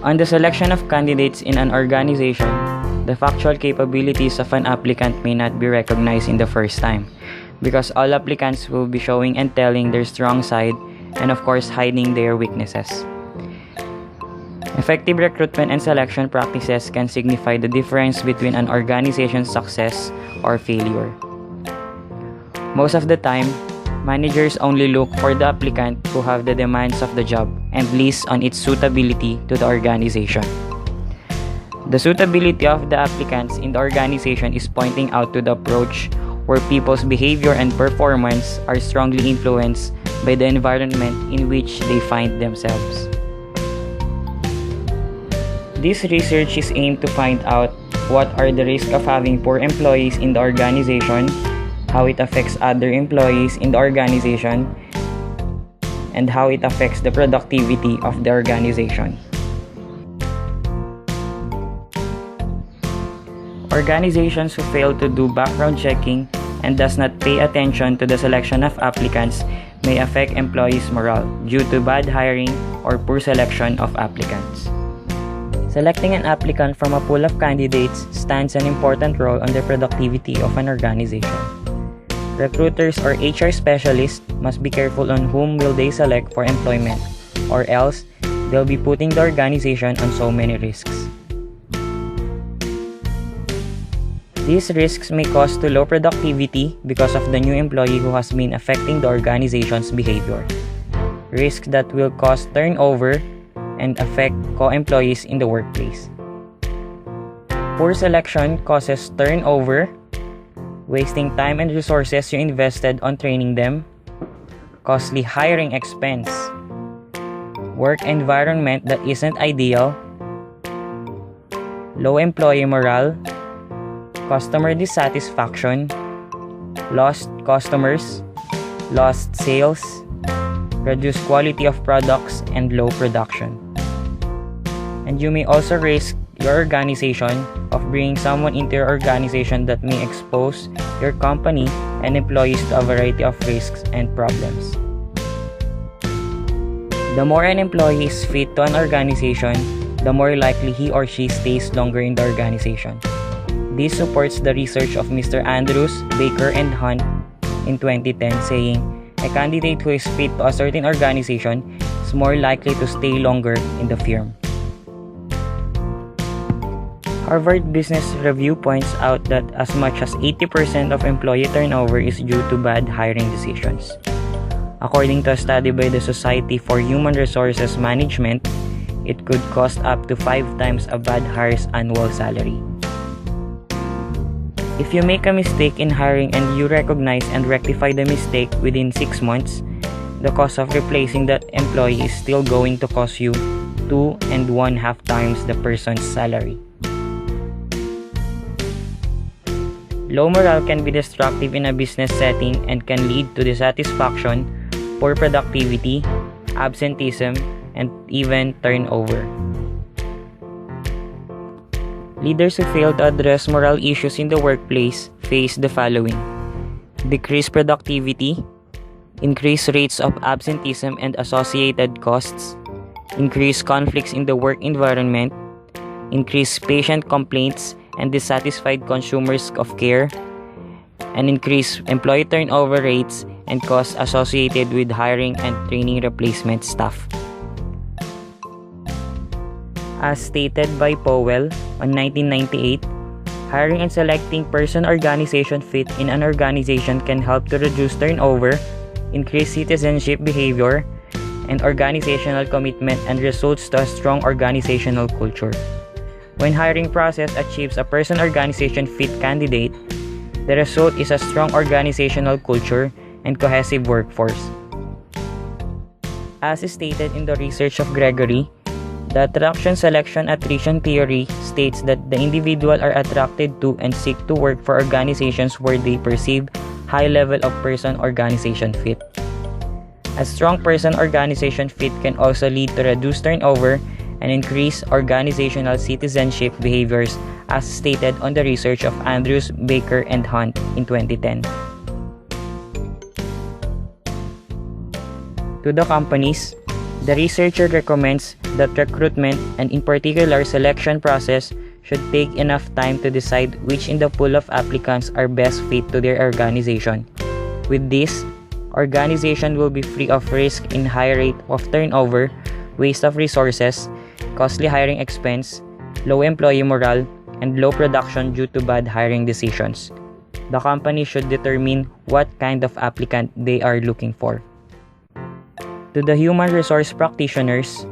On the selection of candidates in an organization, the factual capabilities of an applicant may not be recognized in the first time, because all applicants will be showing and telling their strong side and of course hiding their weaknesses. Effective recruitment and selection practices can signify the difference between an organization's success or failure. Most of the time, managers only look for the applicant who have the demands of the job and list on its suitability to the organization. The suitability of the applicants in the organization is pointing out to the approach where people's behavior and performance are strongly influenced by the environment in which they find themselves. This research is aimed to find out what are the risks of having poor employees in the organization, how it affects other employees in the organization, and how it affects the productivity of the organization. Organizations who fail to do background checking and does not pay attention to the selection of applicants may affect employees' morale due to bad hiring or poor selection of applicants. Selecting an applicant from a pool of candidates stands an important role on the productivity of an organization. Recruiters or HR specialists must be careful on whom will they select for employment, or else they'll be putting the organization on so many risks. These risks may cause to low productivity because of the new employee who has been affecting the organization's behavior. Risks that will cause turnover and affect co-employees in the workplace. Poor selection causes turnover, wasting time and resources you invested on training them, costly hiring expense, work environment that isn't ideal, low employee morale, customer dissatisfaction, lost customers, lost sales, reduced quality of products, and low production. And you may also risk your organization of bringing someone into your organization that may expose your company and employees to a variety of risks and problems. The more an employee is fit to an organization, the more likely he or she stays longer in the organization. This supports the research of Mr. Andrews, Baker, and Hunt in 2010, saying, a candidate who is fit to a certain organization is more likely to stay longer in the firm. Harvard Business Review points out that as much as 80% of employee turnover is due to bad hiring decisions. According to a study by the Society for Human Resources Management, it could cost up to 5 times a bad hire's annual salary. If you make a mistake in hiring and you recognize and rectify the mistake within 6 months, the cost of replacing that employee is still going to cost you 2.5 times the person's salary. Low morale can be destructive in a business setting and can lead to dissatisfaction, poor productivity, absenteeism, and even turnover. Leaders who fail to address moral issues in the workplace face the following: decreased productivity, increased rates of absenteeism and associated costs, increased conflicts in the work environment, increased patient complaints and dissatisfied consumers of care, and increased employee turnover rates and costs associated with hiring and training replacement staff. As stated by Powell on 1998, hiring and selecting person-organization fit in an organization can help to reduce turnover, increase citizenship behavior, and organizational commitment, and results to a strong organizational culture. When hiring process achieves a person-organization fit candidate, the result is a strong organizational culture and cohesive workforce. As stated in the research of Gregory, the attraction selection attrition theory states that the individual are attracted to and seek to work for organizations where they perceive high level of person-organization fit. A strong person-organization fit can also lead to reduced turnover and increase organizational citizenship behaviors, as stated on the research of Andrews, Baker, and Hunt in 2010. To the companies, the researcher recommends that recruitment and in particular selection process should take enough time to decide which in the pool of applicants are best fit to their organization. With this, organization will be free of risk in high rate of turnover, waste of resources, costly hiring expense, low employee morale, and low production due to bad hiring decisions. The company should determine what kind of applicant they are looking for. To the human resource practitioners,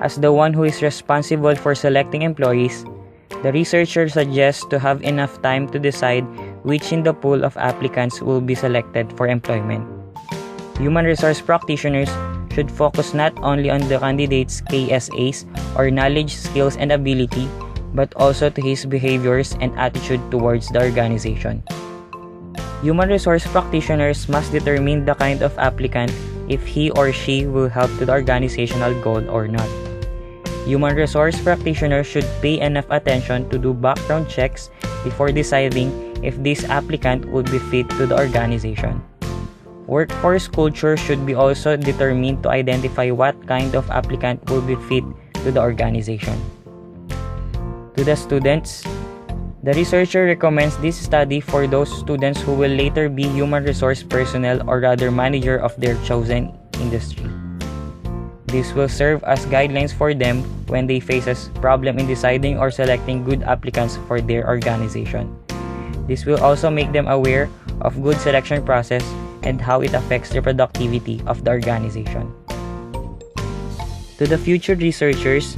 as the one who is responsible for selecting employees, the researcher suggests to have enough time to decide which in the pool of applicants will be selected for employment. Human resource practitioners should focus not only on the candidate's KSAs or knowledge, skills, and ability, but also to his behaviors and attitude towards the organization. Human resource practitioners must determine the kind of applicant if he or she will help to the organizational goal or not. Human resource practitioners should pay enough attention to do background checks before deciding if this applicant would be fit to the organization. Workforce culture should be also determined to identify what kind of applicant will be fit to the organization. To the students, the researcher recommends this study for those students who will later be human resource personnel or rather manager of their chosen industry. This will serve as guidelines for them when they face a problem in deciding or selecting good applicants for their organization. This will also make them aware of good selection process and how it affects the productivity of the organization. To the future researchers,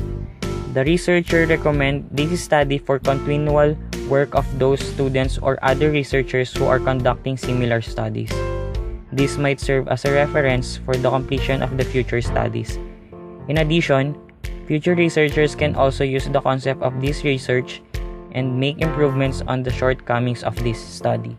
the researcher recommends this study for continual work of those students or other researchers who are conducting similar studies. This might serve as a reference for the completion of the future studies. In addition, future researchers can also use the concept of this research and make improvements on the shortcomings of this study.